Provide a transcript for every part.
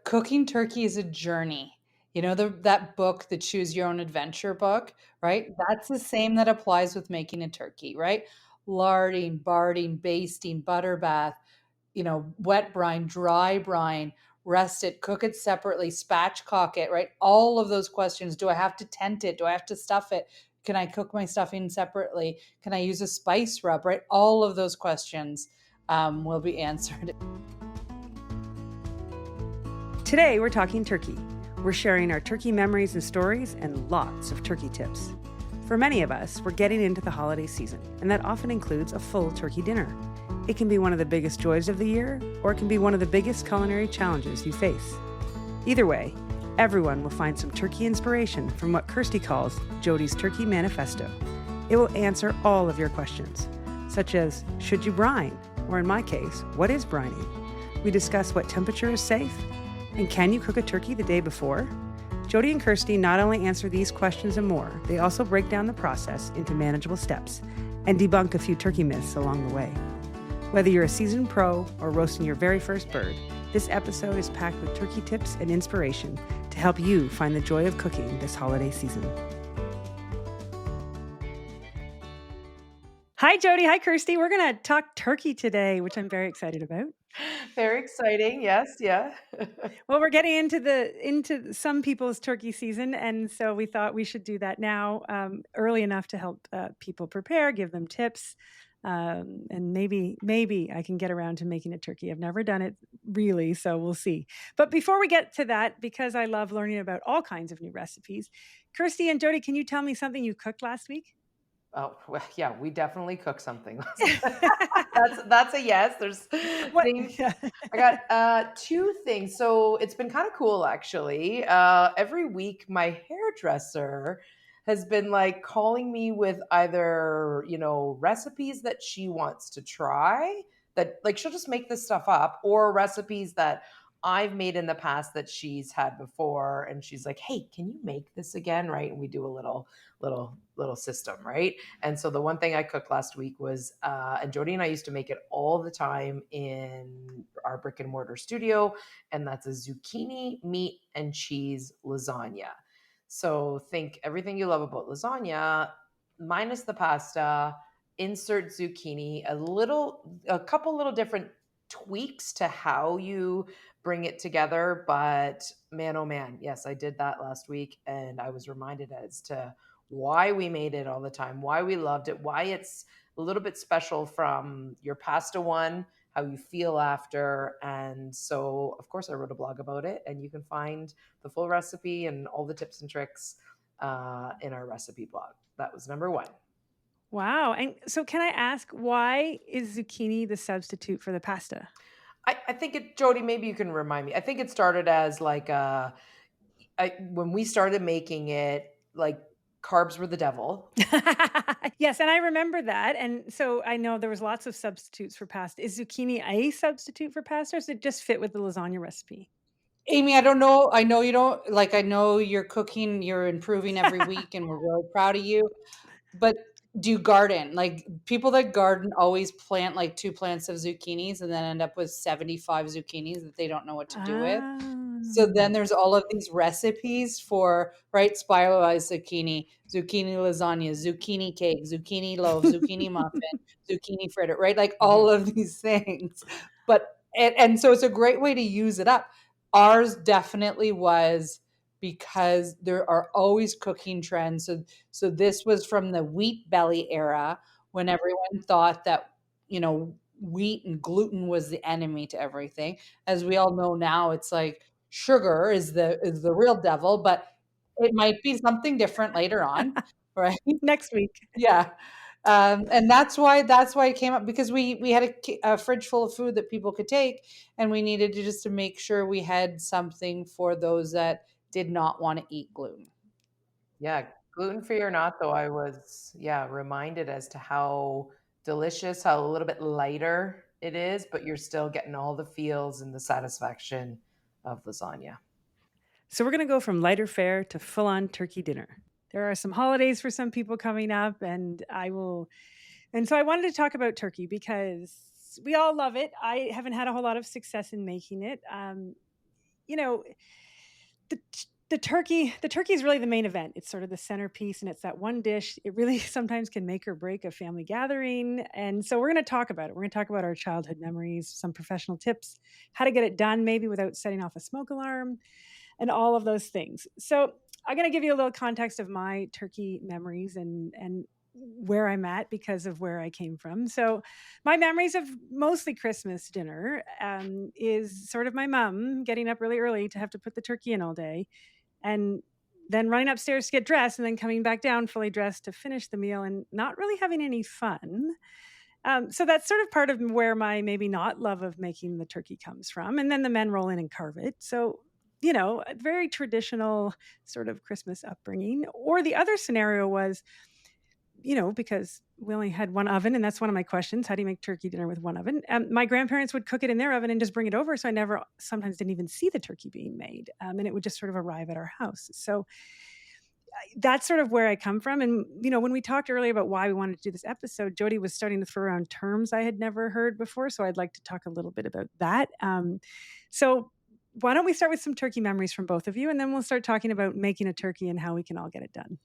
Cooking turkey is a journey. You know, that book, the Choose Your Own Adventure book, right? That's the same that applies with making a turkey, right? Larding, barding, basting, butter bath, wet brine, dry brine, rest it, cook it separately, spatchcock it, right? All of those questions. Do I have to tent it? Do I have to stuff it? Can I cook my stuffing separately? Can I use a spice rub, right? All of those questions will be answered. Today, we're talking turkey. We're sharing our turkey memories and stories and lots of turkey tips. For many of us, we're getting into the holiday season, and that often includes a full turkey dinner. It can be one of the biggest joys of the year, or it can be one of the biggest culinary challenges you face. Either way, everyone will find some turkey inspiration from what Kirstie calls Jody's Turkey Manifesto. It will answer all of your questions, such as, should you brine? Or in my case, what is brining? We discuss what temperature is safe, and can you cook a turkey the day before? Jody and Kirstie not only answer these questions and more, they also break down the process into manageable steps and debunk a few turkey myths along the way. Whether you're a seasoned pro or roasting your very first bird, this episode is packed with turkey tips and inspiration to help you find the joy of cooking this holiday season. Hi, Jody. Hi, Kirstie. We're going to talk turkey today, which I'm very excited about. Very exciting. Yes. Yeah. Well, we're getting into some people's turkey season, and so we thought we should do that now, early enough to help people prepare, give them tips, and maybe I can get around to making a turkey. I've never done it really, so we'll see. But before we get to that, because I love learning about all kinds of new recipes, Kirstie and Jody, can you tell me something you cooked last week? Oh, well, yeah, we definitely cook something. That's a yes. There's What? things. I got two things. So it's been kind of cool actually. Every week my hairdresser has been like calling me with either, recipes that she wants to try, that like she'll just make this stuff up, or recipes that I've made in the past that she's had before, and she's like, "Hey, can you make this again?" Right? And we do a little system, right? And so the one thing I cooked last week was, and Jody and I used to make it all the time in our brick and mortar studio, and that's a zucchini, meat, and cheese lasagna. So think everything you love about lasagna, minus the pasta, insert zucchini, a couple little different tweaks to how you bring it together. But man, oh man, yes, I did that last week, and I was reminded as to why we made it all the time, why we loved it, why it's a little bit special from your pasta one, how you feel after. And so, of course, I wrote a blog about it, and you can find the full recipe and all the tips and tricks in our recipe blog. That was number one. Wow. And so can I ask, why is zucchini the substitute for the pasta? I think Jody, maybe you can remind me. I think it started as like when we started making it, like carbs were the devil. Yes, and I remember that. And so I know there was lots of substitutes for pasta. Is zucchini a substitute for pasta, or does it just fit with the lasagna recipe? Amy, I don't know. I know you don't like, I know you're cooking, you're improving every week, and we're really proud of you. But do you garden? Like people that garden always plant like 2 plants of zucchinis and then end up with 75 zucchinis that they don't know what to do with. So then Ah. there's all of these recipes for, right, spiralized zucchini, zucchini lasagna, zucchini cake, zucchini loaf, zucchini muffin, zucchini fritter, right? Like all of these things. But and so it's a great way to use it up. Ours definitely was, because there are always cooking trends. So this was from the wheat belly era, when everyone thought that, wheat and gluten was the enemy to everything. As we all know now, it's like sugar is the real devil, but it might be something different later on, right? Next week. Yeah. And that's why it came up, because we had a fridge full of food that people could take, and we needed to just to make sure we had something for those that did not want to eat gluten. Yeah, gluten free or not, though, I was, yeah, reminded as to how delicious, how a little bit lighter it is, but you're still getting all the feels and the satisfaction of lasagna. So we're going to go from lighter fare to full-on turkey dinner. There are some holidays for some people coming up, and so I wanted to talk about turkey because we all love it. I haven't had a whole lot of success in making it. you know, the the turkey is really the main event. It's sort of the centerpiece, and it's that one dish. It really sometimes can make or break a family gathering. And so we're going to talk about it. We're going to talk about our childhood memories, some professional tips, how to get it done maybe without setting off a smoke alarm, and all of those things. So I'm going to give you a little context of my turkey memories and where I'm at because of where I came from. So my memories of mostly Christmas dinner is sort of my mom getting up really early to have to put the turkey in all day, and then running upstairs to get dressed, and then coming back down fully dressed to finish the meal and not really having any fun. So that's sort of part of where my maybe not love of making the turkey comes from. And then the men roll in and carve it. So, a very traditional sort of Christmas upbringing. Or the other scenario was, because we only had one oven, and that's one of my questions. How do you make turkey dinner with one oven? My grandparents would cook it in their oven and just bring it over. So I never sometimes didn't even see the turkey being made. And it would just sort of arrive at our house. So that's sort of where I come from. And, when we talked earlier about why we wanted to do this episode, Jody was starting to throw around terms I had never heard before. So I'd like to talk a little bit about that. So why don't we start with some turkey memories from both of you, and then we'll start talking about making a turkey and how we can all get it done.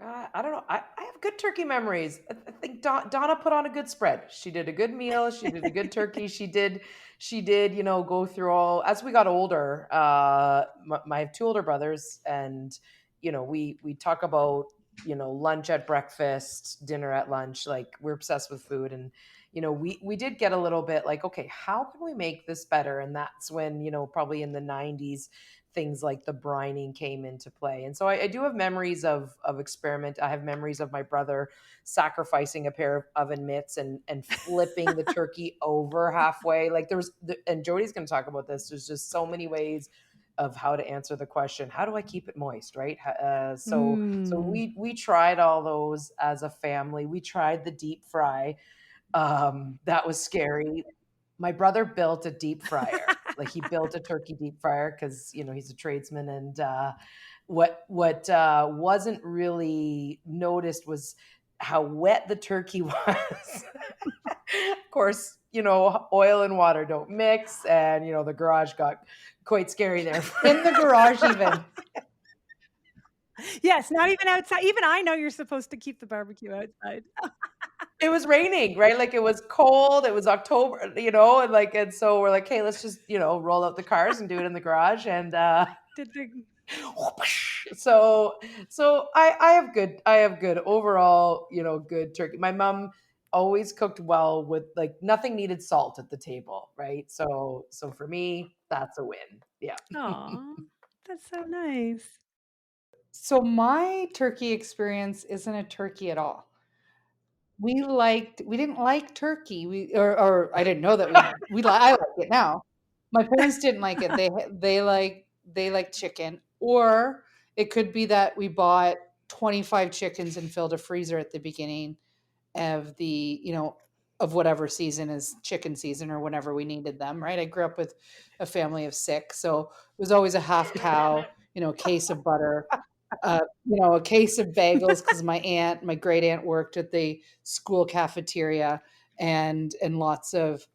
I don't know. I have good turkey memories. I think Donna put on a good spread. She did a good meal. She did a good turkey. She did, go through all, as we got older, I have two older brothers, and, we talk about, lunch at breakfast, dinner at lunch. Like, we're obsessed with food. And, we did get a little bit like, okay, how can we make this better? And that's when, probably in the 90s, things like the brining came into play. And so I do have memories of experiment. I have memories of my brother sacrificing a pair of oven mitts and flipping the turkey over halfway. Like, and Jody's going to talk about this. There's just so many ways of how to answer the question, how do I keep it moist, right? So we tried all those as a family. We tried the deep fry. That was scary. My brother built a deep fryer. Like, he built a turkey deep fryer because, he's a tradesman. And what wasn't really noticed was how wet the turkey was. Of course, oil and water don't mix, and the garage got quite scary there. In the garage, even. Yes, not even outside. Even I know you're supposed to keep the barbecue outside. It was raining, right? Like, it was cold. It was October, and so we're like, hey, let's just, roll out the cars and do it in the garage. And so I have good overall, good turkey. My mom always cooked well with, like, nothing needed salt at the table, right? So for me, that's a win. Yeah. Aw, that's so nice. So my turkey experience isn't a turkey at all. We didn't like turkey. Or I didn't know that I like it now. My parents didn't like it. They like chicken, or it could be that we bought 25 chickens and filled a freezer at the beginning of of whatever season is chicken season, or whenever we needed them, right? I grew up with a family of 6, so it was always a half cow, a case of butter, a case of bagels, because my great aunt worked at the school cafeteria, and lots of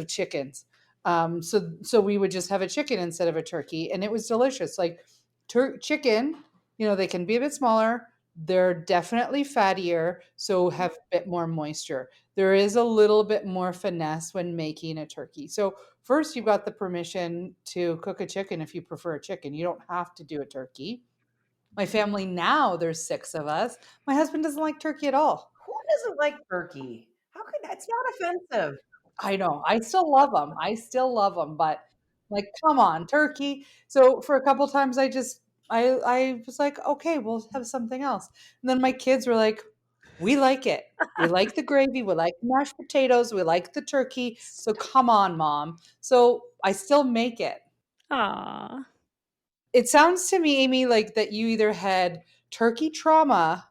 chickens. So we would just have a chicken instead of a turkey, and it was delicious. Like, chicken, they can be a bit smaller. They're definitely fattier, so have a bit more moisture. There is a little bit more finesse when making a turkey. So first, you've got the permission to cook a chicken if you prefer a chicken. You don't have to do a turkey. My family now, there's 6 of us. My husband doesn't like turkey at all. Who doesn't like turkey? How could It's not offensive. I know. I still love them. But, like, come on, turkey. So for a couple times, I was like, okay, we'll have something else. And then my kids were like, we like it. We like the gravy. We like the mashed potatoes. We like the turkey. So come on, mom. So I still make it. Aw. It sounds to me, Amy, like that you either had turkey trauma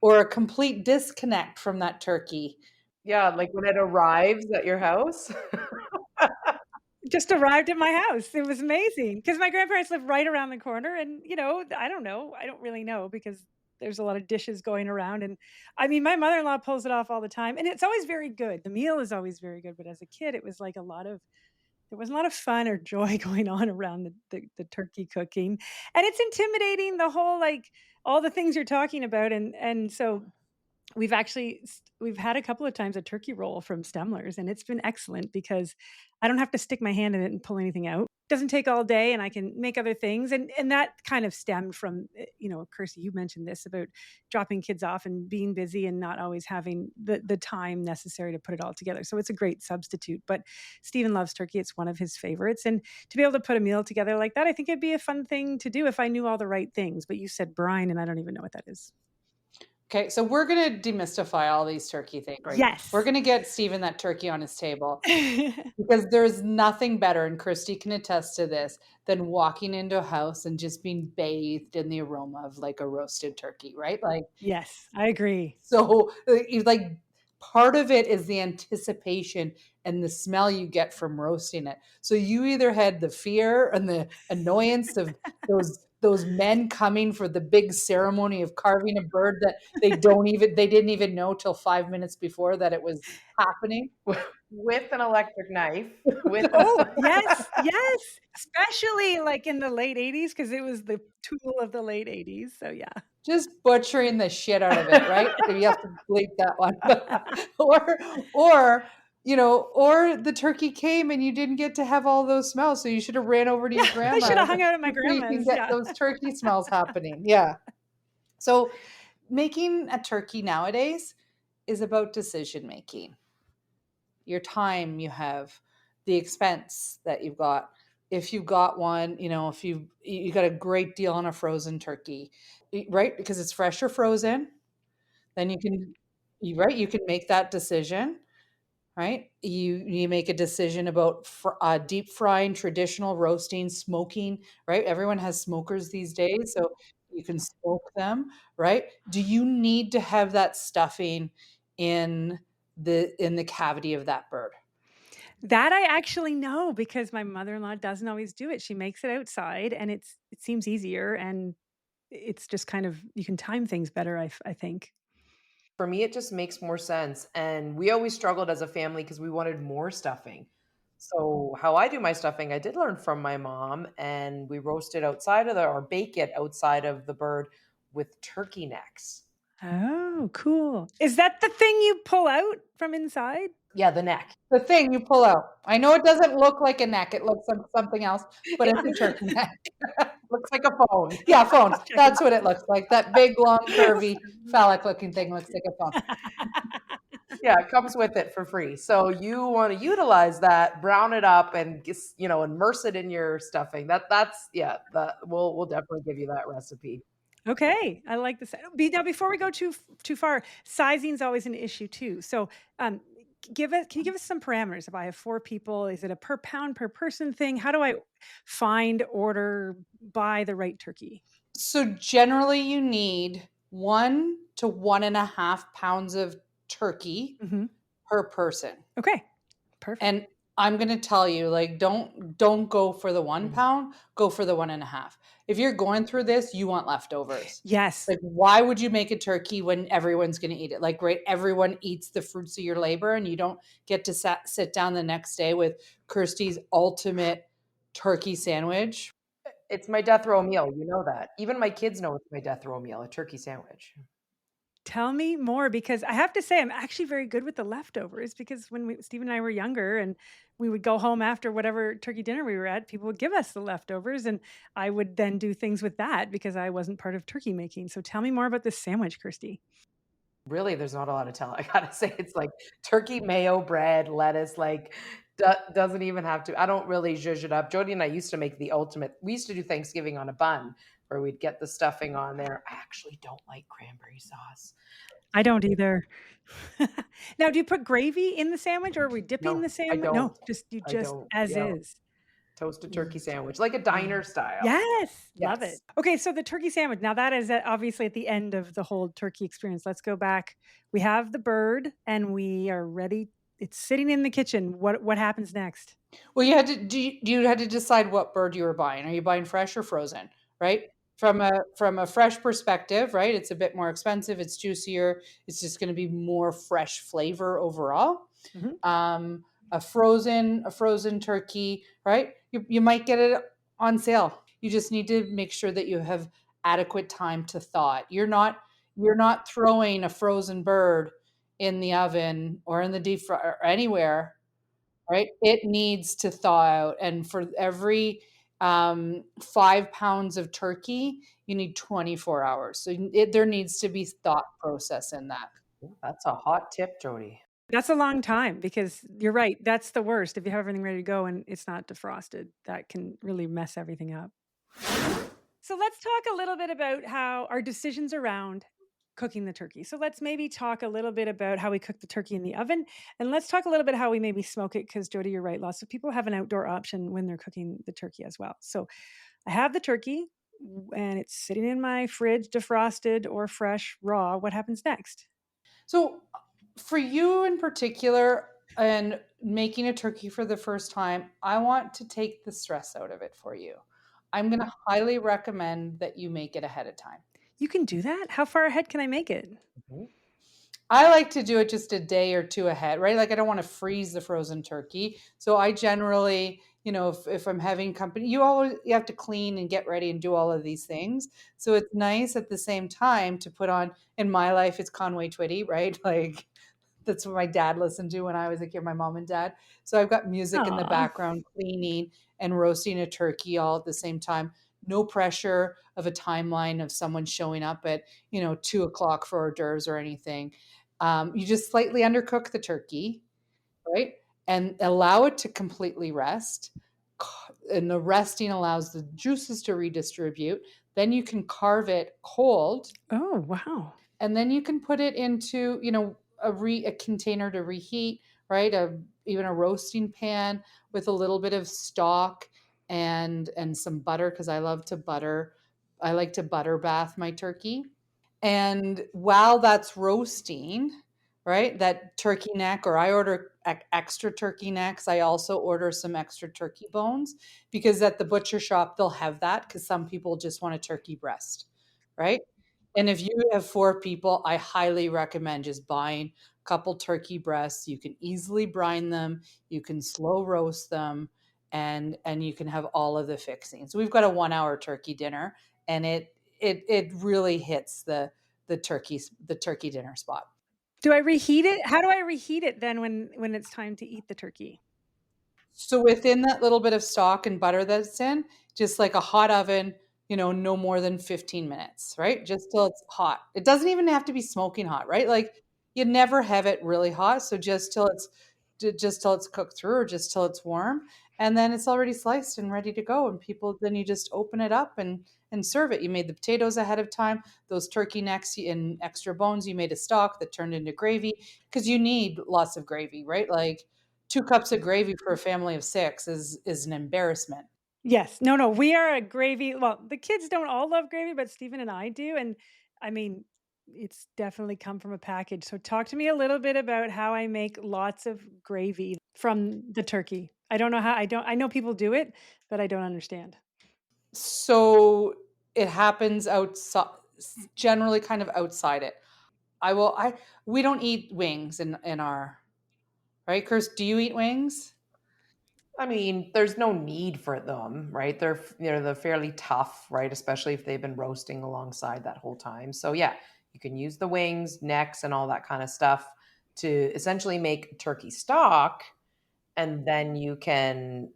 or a complete disconnect from that turkey. Yeah, like when it arrives at your house. Just arrived at my house. It was amazing because my grandparents live right around the corner, and I don't know. I don't really know because there's a lot of dishes going around, and I mean, my mother-in-law pulls it off all the time, and it's always very good. The meal is always very good, but as a kid, it was like a lot of There wasn't a lot of fun or joy going on around the turkey cooking, and it's intimidating, the whole, like, all the things you're talking about, and so we've had a couple of times a turkey roll from Stemler's, and it's been excellent because I don't have to stick my hand in it and pull anything out. Doesn't take all day, and I can make other things, and that kind of stemmed from, Kirstie, you mentioned this about dropping kids off and being busy and not always having the time necessary to put it all together. So it's a great substitute. But Stephen loves turkey; it's one of his favorites, and to be able to put a meal together like that, I think it'd be a fun thing to do if I knew all the right things. But you said brine, and I don't even know what that is. Okay, so we're going to demystify all these turkey things. Right. Yes. We're going to get Stephen that turkey on his table because there's nothing better, and Kirstie can attest to this, than walking into a house and just being bathed in the aroma of like a roasted turkey, right? Like, Yes, I agree. so like part of it is the anticipation and the smell you get from roasting it. So you either had the fear and the annoyance of those men coming for the big ceremony of carving a bird that they didn't even know till 5 minutes before that it was happening. With an electric knife. With Oh, yes, yes, especially, like, in the late '80s, because it was the tool of the late '80s, so yeah. Just butchering the shit out of it, right? You have to bleep that one. or or the turkey came and you didn't get to have all those smells, so you should have ran over to your Yeah, I grandma shoulda hung out at my so you can grandma's, get yeah. those turkey smells happening. Yeah. So making a turkey nowadays is about decision making. Your time you have, the expense that you've got. If you've got one, if you got a great deal on a frozen turkey, right? Because it's fresh or frozen, then you can make that decision, right? You make a decision about deep frying, traditional roasting, smoking, right? Everyone has smokers these days, so you can smoke them, right? Do you need to have that stuffing in the cavity of that bird? That I actually know because my mother-in-law doesn't always do it. She makes it outside, and it seems easier, and it's just kind of you can time things better, I think. For me, it just makes more sense. And we always struggled as a family because we wanted more stuffing. So, how I do my stuffing, I did learn from my mom, and we roast it outside of or bake it outside of the bird with turkey necks. Oh, cool. Is that the thing you pull out from inside? Yeah, the neck. The thing you pull out. I know it doesn't look like a neck, it looks like something else, but it's a turkey neck. Looks like a phone. Yeah, phone. That's what it looks like. That big, long, curvy, phallic-looking thing looks like a phone. Yeah, it comes with it for free. So you want to utilize that, brown it up, and immerse it in your stuffing. We'll definitely give you that recipe. Okay, I like this. Now, before we go too far, sizing's always an issue too. So, can you give us some parameters? If I have 4 people, is it a per pound per person thing? How do I find, order, buy the right turkey? So generally you need 1 to 1.5 pounds of turkey Mhm. per person. Okay, perfect. And I'm gonna tell you, like, don't go for the 1 pound, go for the 1.5. If you're going through this, you want leftovers. Yes. Like, why would you make a turkey when everyone's gonna eat it? Like, right, everyone eats the fruits of your labor, and you don't get to sit down the next day with Kirstie's ultimate turkey sandwich. It's my death row meal. You know that. Even my kids know it's my death row meal, a turkey sandwich. Tell me more because I have to say I'm actually very good with the leftovers because when Steve and I were younger and we would go home after whatever turkey dinner we were at, people would give us the leftovers and I would then do things with that because I wasn't part of turkey making. So tell me more about this sandwich, Kirstie. Really, there's not a lot of tell. I gotta say, it's like turkey, mayo, bread, lettuce. Like, doesn't even have to. I don't really zhuzh it up. Jody and I used to make the ultimate. We used to do Thanksgiving on a bun, where we'd get the stuffing on there. I actually don't like cranberry sauce. I don't either. Now, do you put gravy in the sandwich or are we dipping No, the I sandwich? No, don't. just I just don't. as Yeah, is. toasted turkey sandwich, like a diner style. Yes, love it. Yes. Okay, so the turkey sandwich. Now that is obviously at the end of the whole turkey experience. Let's go back. We have the bird and we are ready. It's sitting in the kitchen. What happens next? Well, you had to decide what bird you were buying. Are you buying fresh or frozen, right? From a fresh perspective, right? It's a bit more expensive, it's juicier, it's just going to be more fresh flavor overall. Mhm. a frozen turkey, right? You might get it on sale. You just need to make sure that you have adequate time to thaw it. You're not throwing a frozen bird in the oven or in the deep fry or anywhere, right? It needs to thaw out. And for every 5 pounds of turkey, you need 24 hours. So there needs to be thought process in that. Ooh, that's a hot tip, Jody. That's a long time because you're right. That's the worst. If you have everything ready to go and it's not defrosted, that can really mess everything up. So let's talk a little bit about how our decisions around cooking the turkey. So let's maybe talk a little bit about how we cook the turkey in the oven. And let's talk a little bit how we maybe smoke it because, Jody, you're right. Lots of people have an outdoor option when they're cooking the turkey as well. So I have the turkey and it's sitting in my fridge, defrosted or fresh, raw. What happens next? So, for you in particular, and making a turkey for the first time, I want to take the stress out of it for you. I'm going to highly recommend that you make it ahead of time. You can do that? How far ahead can I make it? Mhm. I like to do it just a day or two ahead, right? Like I don't want to freeze the frozen turkey. So I generally, if I'm having company, you have to clean and get ready and do all of these things. So it's nice at the same time to put on, in my life it's Conway Twitty, right? Like that's what my dad listened to when I was a kid, my mom and dad. So I've got music in the Aw. background, cleaning and roasting a turkey all at the same time. No pressure of a timeline of someone showing up at 2 o'clock for hors d'oeuvres or anything. You just slightly undercook the turkey, right? And allow it to completely rest. And the resting allows the juices to redistribute. Then you can carve it cold, Oh, wow. and then you can put it into a container to reheat, right? Even a roasting pan with a little bit of stock and some butter, because I like to butter bath my turkey. And while that's roasting, right, that turkey neck, or I order extra turkey necks. I also order some extra turkey bones because at the butcher shop, they'll have that because some people just want a turkey breast, right? And if you have 4 people, I highly recommend just buying a couple turkey breasts. You can easily brine them, you can slow roast them, and you can have all of the fixings. We've got a 1 hour turkey dinner, and it really hits the turkey dinner spot. Do I reheat it? How do I reheat it then when it's time to eat the turkey? So within that little bit of stock and butter that's in, just like a hot oven, no more than 15 minutes, right? Just till it's hot. It doesn't even have to be smoking hot, right? Like you never have it really hot, so just till it's cooked through, or just till it's warm, and then it's already sliced and ready to go. And people, then you just open it up and serve it. You made the potatoes ahead of time, those turkey necks and extra bones. You made a stock that turned into gravy because you need lots of gravy, right? Like 2 cups of gravy for a family of 6 is an embarrassment. Yes. No, no, we are a gravy well, the kids don't all love gravy, but Stephen and I do, and, I mean, it's definitely come from a package. So talk to me a little bit about how I make lots of gravy from the turkey. I don't know how I know people do it, but I don't understand. So, it happens outside, generally kind of outside it. I we don't eat wings in our right, Kirst, do you eat wings? I mean, there's no need for them, right? They're fairly tough, right? Especially if they've been roasting alongside that whole time. So yeah, you can use the wings, necks, and all that kind of stuff to essentially make turkey stock, and then you can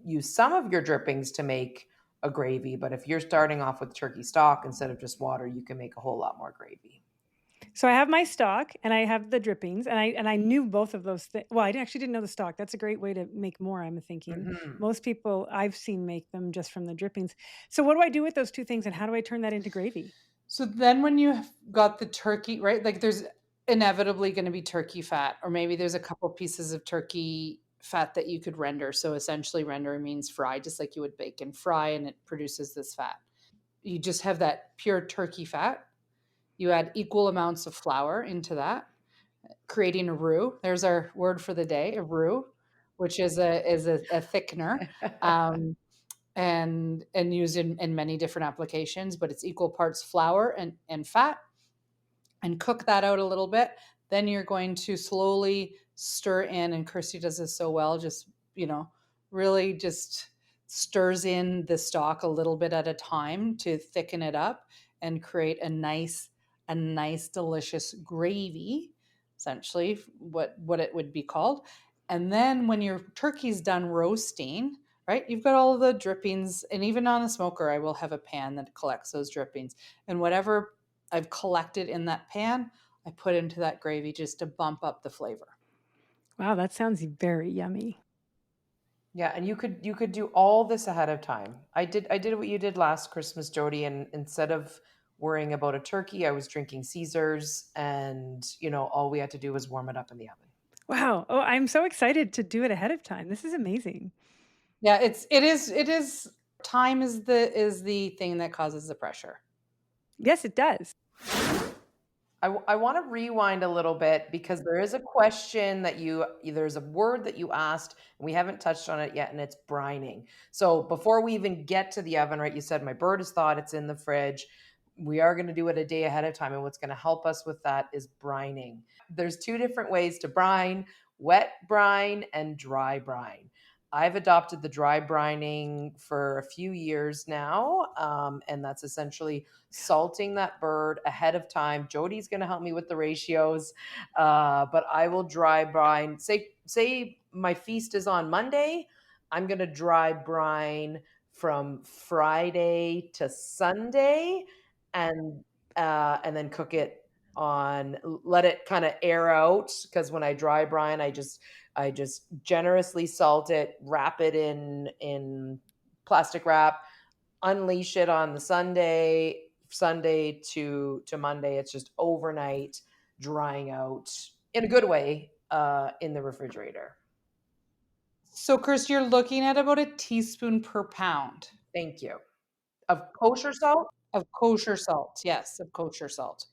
use some of your drippings to make a gravy. But if you're starting off with turkey stock instead of just water, you can make a whole lot more gravy. So I have my stock and I have the drippings and I knew both of those well, I actually didn't know the stock. That's a great way to make more, I'm thinking. Mhm. Most people I've seen make them just from the drippings. So what do I do with those 2 things and how do I turn that into gravy? So then when you have got the turkey, right, like there's inevitably gonna be turkey fat, or maybe there's a couple pieces of turkey fat that you could render. So essentially render means fry, just like you would bacon. Fry, and it produces this fat. You just have that pure turkey fat. You add equal amounts of flour into that, creating a roux. There's our word for the day, a roux, which is a thickener, um, and used in many different applications. But it's equal parts flour and fat, and cook that out a little bit. Then you're going to slowly stir in, and Kirstie does this so well, just, really just stirs in the stock a little bit at a time to thicken it up and create a nice delicious gravy, essentially what it would be called. And then when your turkey's done roasting, right, you've got all of the drippings, and even on the smoker I will have a pan that collects those drippings, and whatever I've collected in that pan I put into that gravy just to bump up the flavor. Wow, that sounds very yummy. Yeah, and you could do all this ahead of time. I did what you did last Christmas, Jody, and instead of worrying about a turkey, I was drinking Caesars, and all we had to do was warm it up in the oven. Wow. Oh, I'm so excited to do it ahead of time. This is amazing. Yeah, it is time is the thing that causes the pressure. Yes, it does. I want to rewind a little bit because there is a question that there's a word that you asked and we haven't touched on it yet, and it's brining. So before we even get to the oven, right, you said my bird has thawed, it's in the fridge. We are going to do it a day ahead of time, and what's going to help us with that is brining. There's two different ways to brine: wet brine and dry brine. I've adopted the dry brining for a few years now, and that's essentially salting that bird ahead of time. Jody's going to help me with the ratios, but I will dry brine. Say my feast is on Monday, I'm going to dry brine from Friday to Sunday, and then cook it on. Let it kind of air out, because when I dry brine, I just generously salt it, wrap it in plastic wrap, unleash it on the Sunday to Monday. It's just overnight drying out in a good way in the refrigerator. So, Chris, you're looking at about a teaspoon per pound Thank you. Of kosher salt? of kosher salt. Yes, of kosher salt.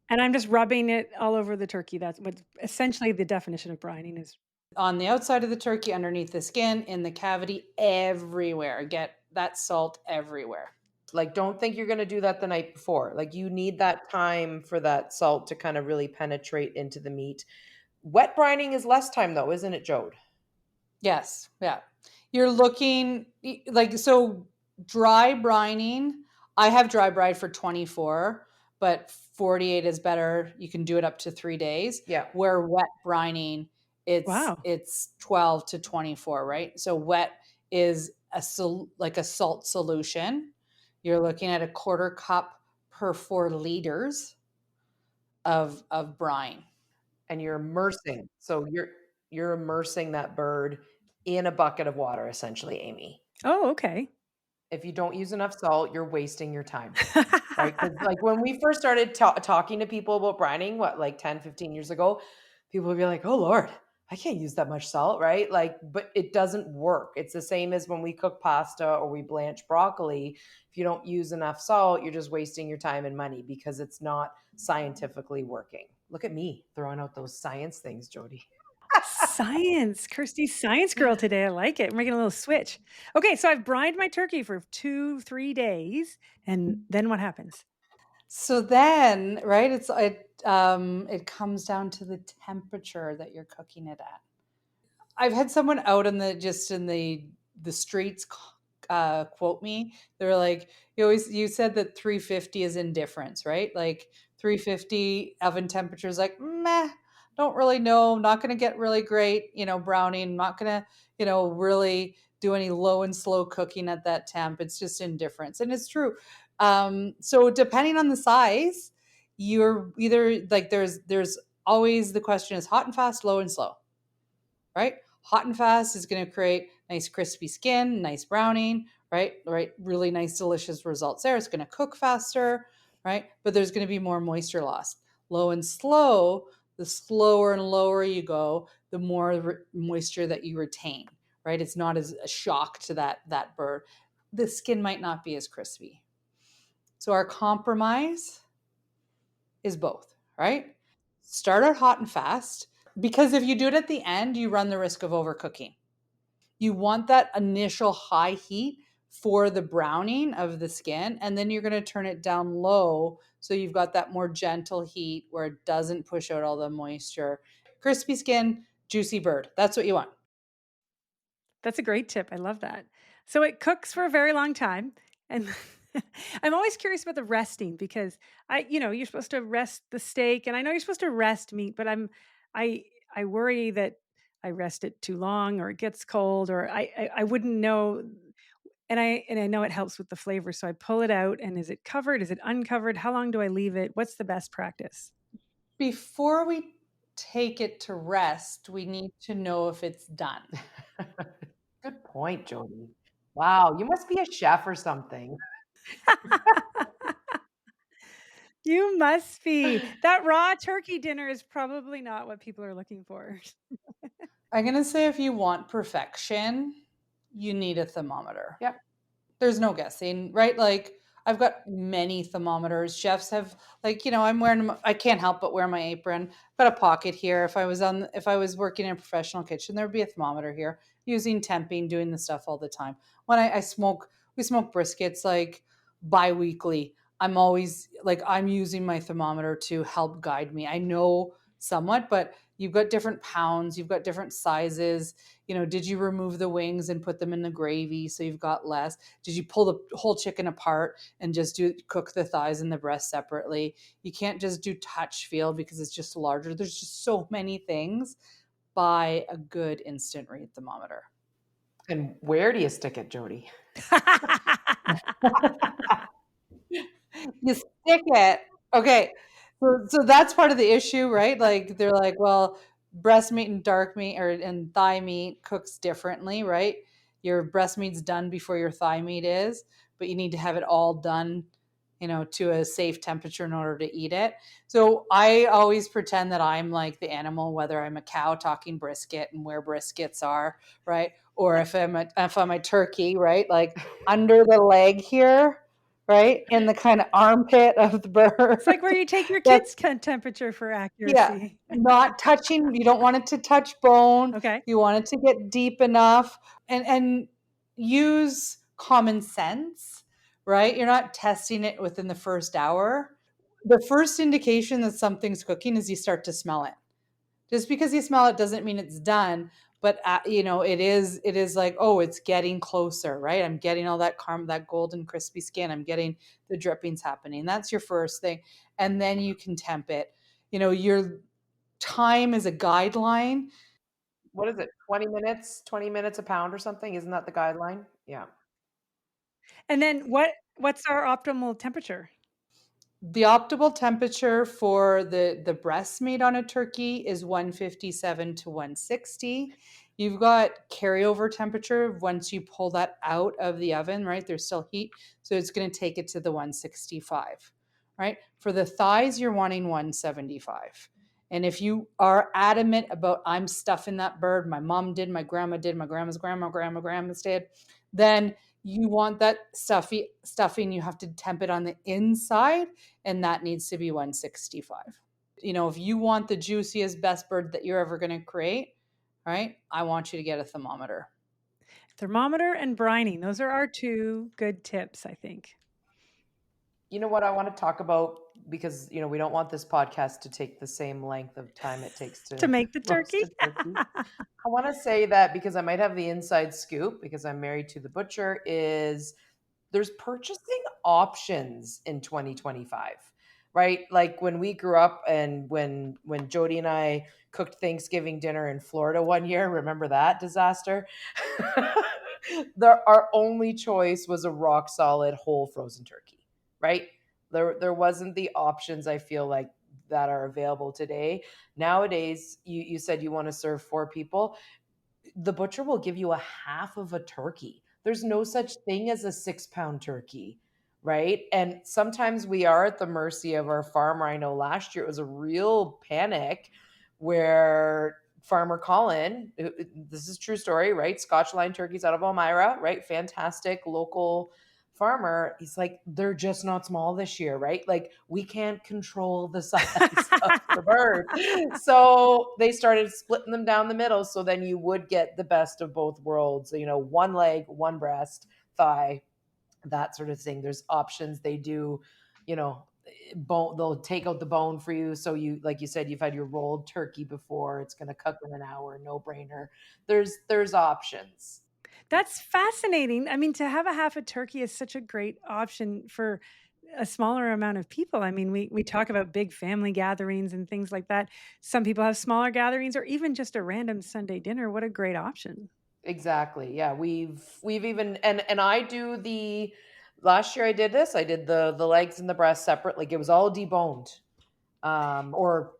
And I'm just rubbing it all over the turkey. That's what essentially the definition of brining is. On the outside of the turkey, underneath the skin, in the cavity, everywhere. Get that salt everywhere. Like, don't think you're going to do that the night before. Like, you need that time for that salt to kind of really penetrate into the meat. Wet brining is less time, though, isn't it, Jode? Yes, yeah. You're looking like, so dry brining. I have dry brine for 24, but 48 is better. You can do it up to 3 days. Yeah. Where wet brining, Wow. it's 12 to 24, right? So wet is like a salt solution. You're looking at a quarter cup per 4 liters of brine. And you're immersing. So you're immersing that bird in a bucket of water, essentially, Amy. Oh, okay. If you don't use enough salt, you're wasting your time, right? Because like when we first started talking to people about brining, like 10, 15 years ago, people would be like, oh Lord, I can't use that much salt, right? Like, but it doesn't work. It's the same as when we cook pasta or we blanch broccoli. If you don't use enough salt, you're just wasting your time and money because it's not scientifically working. Look at me throwing out those science things, Jody. Science. Kirstie's science girl today. I like it. We're making a little switch. Okay, so I've brined my turkey for 2-3 days. And then what happens? So then, right, it comes down to the temperature that you're cooking it at. I've had someone out in the streets quote me. They're like, you said that 350 is indifference, right? Like 350 oven temperature is like, meh, don't really know. Not going to get really great, browning. Not going to, really do any low and slow cooking at that temp. It's just indifference, and it's true. So depending on the size, you're either like, there's always the question is hot and fast, low and slow, right? Hot and fast is going to create nice crispy skin, nice browning, right? Really nice, delicious results there. It's going to cook faster, right? But there's going to be more moisture loss. Low and slow, the slower and lower you go, the more moisture that you retain, right? It's not as a shock to that bird. The skin might not be as crispy. So our compromise is both, right? Start out hot and fast, because if you do it at the end, you run the risk of overcooking. You want that initial high heat for the browning of the skin, and then you're going to turn it down low so you've got that more gentle heat where it doesn't push out all the moisture. Crispy skin, juicy bird. That's what you want. That's a great tip. I love that. So it cooks for a very long time. And I'm always curious about the resting because you're supposed to rest the steak and I know you're supposed to rest meat, but I I worry that I rest it too long or it gets cold or I wouldn't know. And I know it helps with the flavor. So I pull it out and is it covered? Is it uncovered? How long do I leave it? What's the best practice? Before we take it to rest, we need to know if it's done. Good point, Jody. Wow, you must be a chef or something. You must be. That raw turkey dinner is probably not what people are looking for. I'm going to say if you want perfection, you need a thermometer. Yep. There's no guessing, right? Like I've got many thermometers. Chefs have I'm wearing I can't help but wear my apron. I've got a pocket here. If I was working in a professional kitchen, there would be a thermometer here, using temping, doing the stuff all the time. When we smoke briskets like bi-weekly. I'm always I'm using my thermometer to help guide me. I know somewhat, but you've got different pounds, you've got different sizes. Did you remove the wings and put them in the gravy so you've got less? Did you pull the whole chicken apart and just cook the thighs and the breast separately? You can't just do touch feel because it's just larger. There's just so many things. Buy a good instant read thermometer. And where do you stick it, Jody? You stick it. Okay. So that's part of the issue, right? Like they're like, well, breast meat and dark meat and thigh meat cooks differently, right? Your breast meat's done before your thigh meat is, but you need to have it all done, to a safe temperature in order to eat it. So I always pretend that I'm like the animal, whether I'm a cow talking brisket and where briskets are, right? Or if I'm a turkey, right? Like under the leg here, right? In the kind of armpit of the bird. It's like where you take your That's kids' temperature for yeah, accuracy. not touching. You don't want it to touch bone. Okay. You want it to get deep enough and use common sense, right? You're not testing it within the first hour. The first indication that something's cooking is you start to smell it. Just because you smell it doesn't mean it's done, but it is like, oh, it's getting closer, right? I'm getting all that golden crispy skin. I'm getting the drippings happening. That's your first thing. And then you can temp it. Your time is a guideline. What is it? 20 minutes? 20 minutes a pound or something? Isn't that the guideline? Yeah. And then what's our optimal temperature? The optimal temperature for the breast meat on a turkey is 157 to 160. You've got carryover temperature once you pull that out of the oven, right? There's still heat, so it's going to take it to the 165, right? For the thighs, you're wanting 175. And if you are adamant about I'm stuffing that bird, my mom did, my grandma did, my grandma's grandma's did, then you want that stuffing, you have to temp it on the inside, and that needs to be 165. If you want the juiciest, best bird that you're ever going to create, right? I want you to get a thermometer. Thermometer and brining. Those are our two good tips, I think. You know what I want to talk about, because we don't want this podcast to take the same length of time it takes To make the roast turkey. a turkey. I want to say that because I might have the inside scoop because I'm married to the butcher, is there's purchasing options in 2025, right? Like when we grew up and when Jody and I cooked Thanksgiving dinner in Florida one year, remember that disaster? Our only choice was a rock solid whole frozen turkey, right? There wasn't the options, I feel like, that are available today. Nowadays, you said you want to serve 4 people. The butcher will give you a half of a turkey. There's no such thing as a 6-pound turkey, right? And sometimes we are at the mercy of our farmer. I know last year it was a real panic where Farmer Colin, this is a true story, right? Scotch line turkeys out of Elmira, right? Fantastic local farmer. He's like, they're just not small this year, right? Like we can't control the size of the bird. So they started splitting them down the middle. So then you would get the best of both worlds, one leg, one breast, thigh, that sort of thing. There's options. They do, bone. They'll take out the bone for you. So you, like you said, you've had your rolled turkey before. It's going to cook in an hour. No brainer. There's options. That's fascinating. I mean, to have a half a turkey is such a great option for a smaller amount of people. I mean, we talk about big family gatherings and things like that. Some people have smaller gatherings or even just a random Sunday dinner. What a great option. Exactly. Yeah, we've even, and I do the last year I did this. I did the legs and the breast separate. Like it was all deboned. Or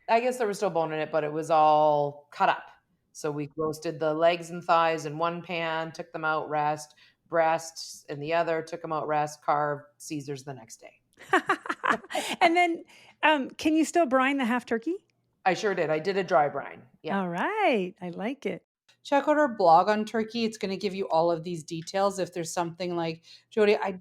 I guess there was still bone in it, but it was all cut up. So we roasted the legs and thighs in one pan, took them out, rest, breasts in the other, took them out, rest, carved, Caesars the next day. And then can you still brine the half turkey? I sure did. I did a dry brine. Yeah. All right. I like it. Check out our blog on turkey. It's going to give you all of these details. If there's something like, Jody, I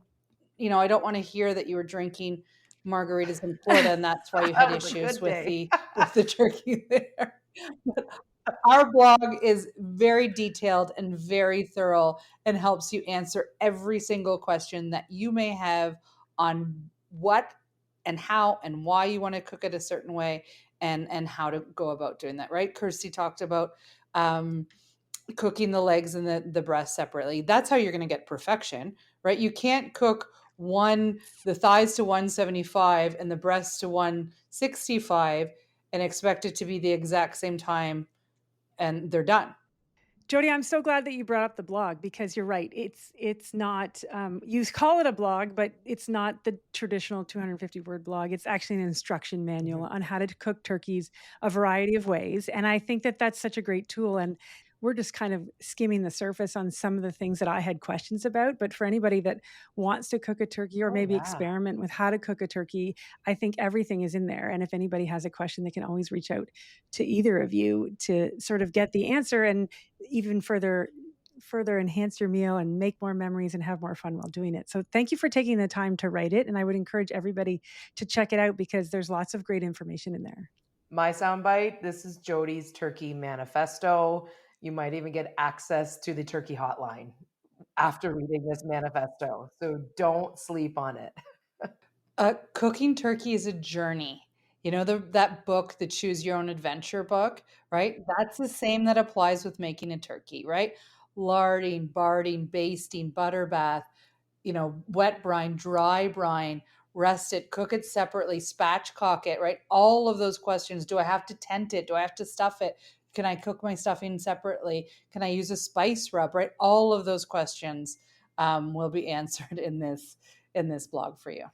don't want to hear that you were drinking margaritas in Florida and that's why you had That was a issues good with day. the turkey there. But our blog is very detailed and very thorough and helps you answer every single question that you may have on what and how and why you want to cook it a certain way and how to go about doing that, right? Kirstie talked about cooking the legs and the breast separately. That's how you're going to get perfection, right? You can't cook the thighs to 175 and the breasts to 165 and expect it to be the exact same time and they're done. Jody, I'm so glad that you brought up the blog because you're right. It's not, you call it a blog, but it's not the traditional 250 word blog. It's actually an instruction manual on how to cook turkeys a variety of ways. And I think that that's such a great tool. And we're just kind of skimming the surface on some of the things that I had questions about. But for anybody that wants to cook a turkey or maybe experiment with how to cook a turkey, I think everything is in there. And if anybody has a question, they can always reach out to either of you to sort of get the answer and even further enhance your meal and make more memories and have more fun while doing it. So thank you for taking the time to write it. And I would encourage everybody to check it out because there's lots of great information in there. My soundbite, this is Jody's Turkey Manifesto. You might even get access to the turkey hotline after reading this manifesto. So don't sleep on it. Cooking turkey is a journey. You know, that book, the Choose Your Own Adventure book, right? That's the same that applies with making a turkey, right? Larding, barding, basting, butter bath, wet brine, dry brine, rest it, cook it separately, spatchcock it, right? All of those questions. Do I have to tent it? Do I have to stuff it? Can I cook my stuffing separately? Can I use a spice rub, right? All of those questions will be answered in this blog for you.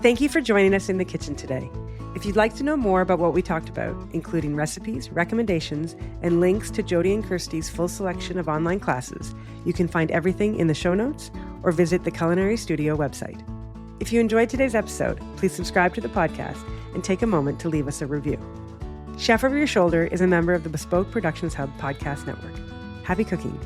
Thank you for joining us in the kitchen today. If you'd like to know more about what we talked about, including recipes, recommendations, and links to Jody and Kirstie's full selection of online classes, you can find everything in the show notes or visit the Culinary Studio website. If you enjoyed today's episode, please subscribe to the podcast and take a moment to leave us a review. Chef Over Your Shoulder is a member of the Bespoke Productions Hub podcast network. Happy cooking.